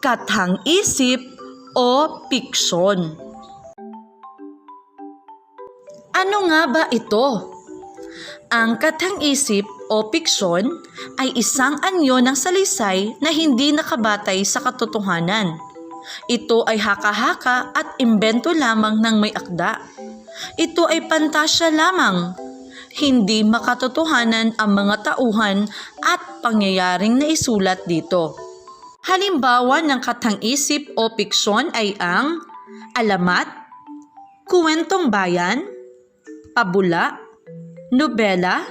kathang-isip o piksyon. Ano nga ba ito? Ang kathang-isip o piksyon ay isang anyo ng salaysay na hindi nakabatay sa katotohanan. Ito ay haka-haka at imbento lamang ng may akda. Ito ay pantasya lamang. Hindi makatotohanan ang mga tauhan at pangyayaring naisulat dito. Halimbawa ng kathang-isip o piksyon ay ang alamat, kwentong bayan, pabula, nobela,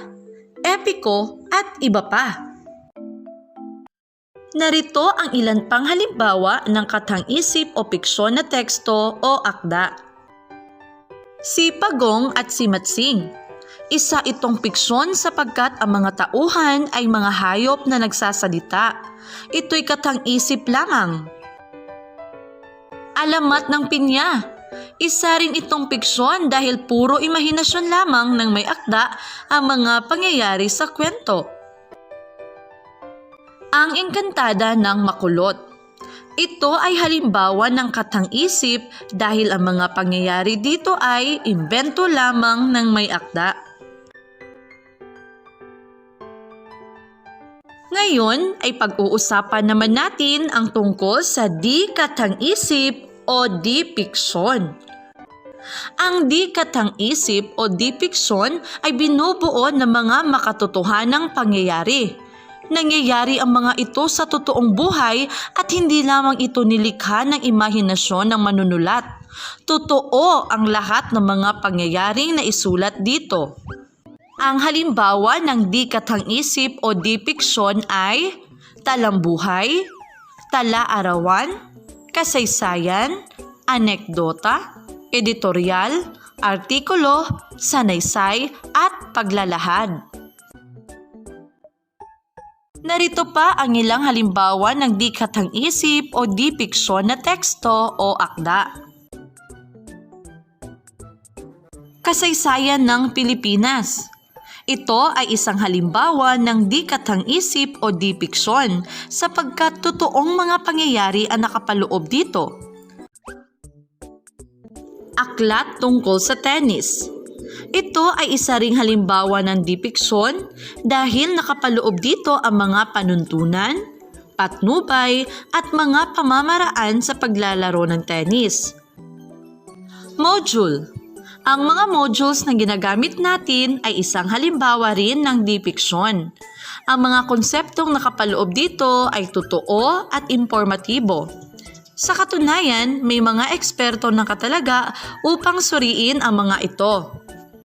epiko at iba pa. Narito ang ilan pang halimbawa ng kathang-isip o piksyon na teksto o akda. Si Pagong at si Matsing. Isa itong piksyon sapagkat ang mga tauhan ay mga hayop na nagsasalita. Ito'y kathang-isip lamang. Alamat ng Pinya. Isa rin itong piksyon dahil puro imahinasyon lamang ng may akda ang mga pangyayari sa kwento. Ang Engkantada ng Makulot. Ito ay halimbawa ng kathang-isip dahil ang mga pangyayari dito ay imbento lamang ng may akda. Ngayon ay pag-uusapan naman natin ang tungkol sa di kathang-isip o di piksyon. Ang di kathang-isip o di piksyon ay binubuo ng mga makatotohanang pangyayari. Nangyayari ang mga ito sa totoong buhay at hindi lamang ito nilikha ng imahinasyon ng manunulat. Totoo ang lahat ng mga pangyayaring naisulat dito. Ang halimbawa ng di kathang-isip o di piksyon ay talambuhay, tala-arawan, kasaysayan, anekdota, editorial, artikulo, sanaysay at paglalahad. Narito pa ang ilang halimbawa ng di kathang-isip o di piksyon na teksto o akda. Kasaysayan ng Pilipinas. Ito ay isang halimbawa ng di kathang-isip o di piksyon sapagkat totoong mga pangyayari ang nakapaloob dito. Aklat tungkol sa tennis. Ito ay isa ring halimbawa ng di piksyon dahil nakapaloob dito ang mga panuntunan, patnubay at mga pamamaraan sa paglalaro ng tennis. Module. Ang mga modules na ginagamit natin ay isang halimbawa rin ng di piksyon. Ang mga konseptong nakapaloob dito ay totoo at impormatibo. Sa katunayan, may mga eksperto na katalaga upang suriin ang mga ito.